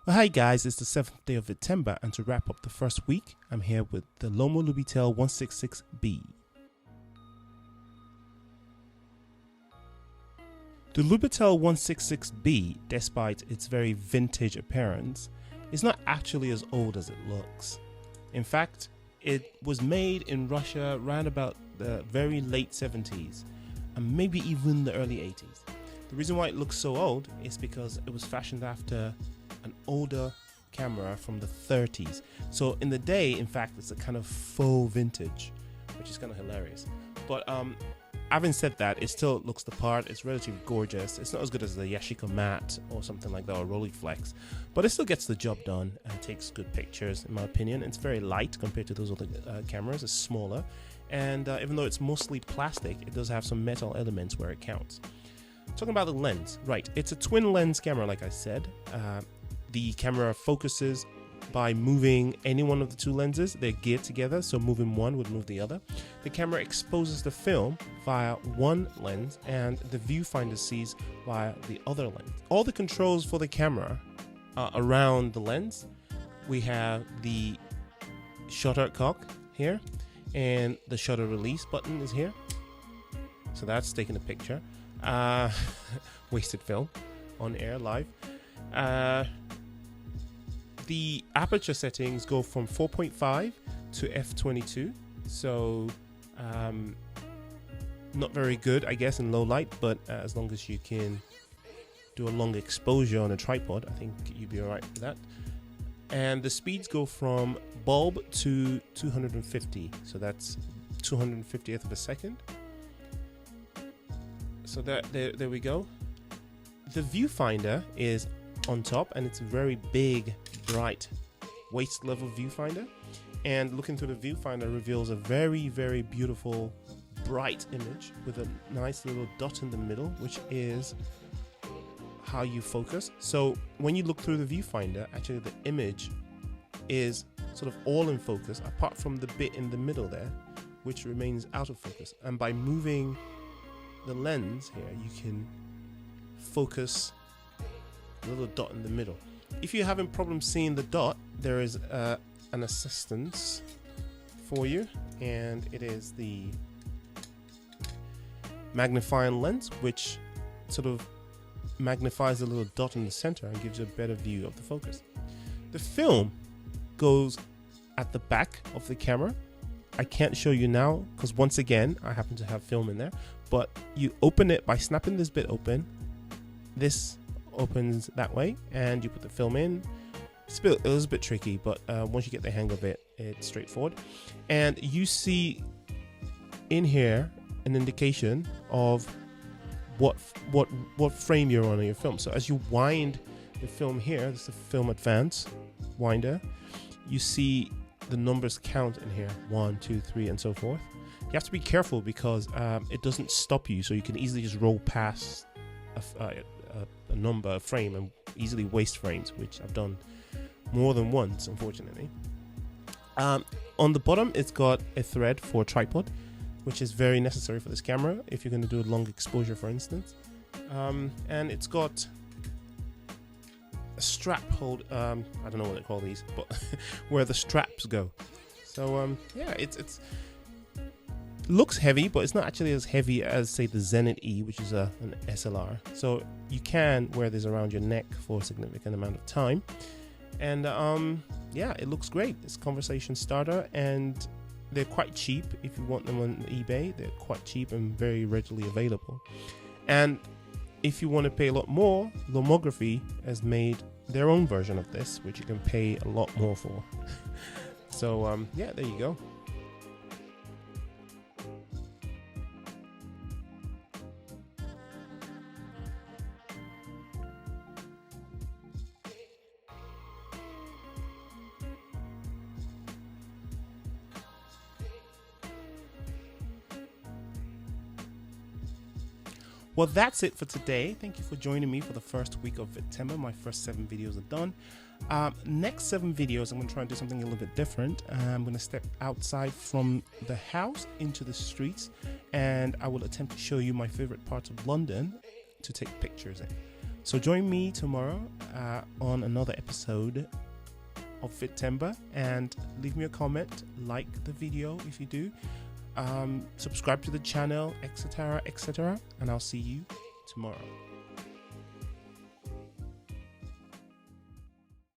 Well, hi guys, it's the 7th day of Vidtember, and to wrap up the first week, I'm here with the Lomo Lubitel 166B. The Lubitel 166B, despite its very vintage appearance, is not actually as old as it looks. In fact, it was made in Russia around about the very late 70s, and maybe even the early 80s. The reason why it looks so old is because it was fashioned after an older camera from the 30s. So in the day, in fact, it's a kind of faux vintage, which is kind of hilarious. But having said that, it still looks the part. It's relatively gorgeous. It's not as good as the Yashica Matte or something like that, or Rolleiflex, but it still gets the job done and takes good pictures, in my opinion. It's very light compared to those other cameras. It's smaller, and even though it's mostly plastic, it does have some metal elements where it counts. Talking about the lens, right? It's a twin lens camera, like I said. The camera focuses by moving any one of the two lenses. They're geared together, so moving one would move the other. The camera exposes the film via one lens, and the viewfinder sees via the other lens. All the controls for the camera are around the lens. We have the shutter cock here, and the shutter release button is here. So that's taking a picture. Wasted film on air live. The aperture settings go from 4.5 to f22, so not very good, I guess, in low light, but as long as you can do a long exposure on a tripod, I think you'd be alright with that. And the speeds go from bulb to 250, so that's 250th of a second. So there we go. The viewfinder is on top, and it's a very big, bright waist level viewfinder, and looking through the viewfinder reveals a very, very beautiful bright image with a nice little dot in the middle, which is how you focus. So when you look through the viewfinder, actually the image is sort of all in focus apart from the bit in the middle there, which remains out of focus. And by moving the lens here, you can focus the little dot in the middle. If you're having problems seeing the dot, there is an assistance for you, and it is the magnifying lens, which sort of magnifies the little dot in the center and gives you a better view of the focus. The film goes at the back of the camera. I can't show you now because, once again, I happen to have film in there, but you open it by snapping this bit open. This opens that way, and you put the film in. It was a bit tricky, but once you get the hang of it, it's straightforward. And you see in here an indication of what frame you're on in your film. So as you wind the film here, this is the film advance winder, you see the numbers count in here, 1, 2, 3, and so forth. You have to be careful because it doesn't stop you, so you can easily just roll past a number, a frame, and easily waste frames, which I've done more than once, unfortunately. On the bottom, it's got a thread for a tripod, which is very necessary for this camera if you're going to do a long exposure, for instance. And it's got a strap hold, I don't know what they call these, but where the straps go. So yeah, it's looks heavy, but it's not actually as heavy as, say, the Zenit E, which is an SLR. So you can wear this around your neck for a significant amount of time. And yeah, it looks great. It's a conversation starter, and they're quite cheap. If you want them on eBay, they're quite cheap and very readily available. And if you want to pay a lot more, Lomography has made their own version of this, which you can pay a lot more for. So yeah, there you go. Well, that's it for today. Thank you for joining me for the first week of Vidtember. My first 7 videos are done. Next 7 videos, I'm going to try and do something a little bit different. I'm going to step outside from the house into the streets, and I will attempt to show you my favorite parts of London to take pictures in. So join me tomorrow on another episode of Vidtember, and leave me a comment, like the video if you do, subscribe to the channel, etc., etc., and I'll see you tomorrow.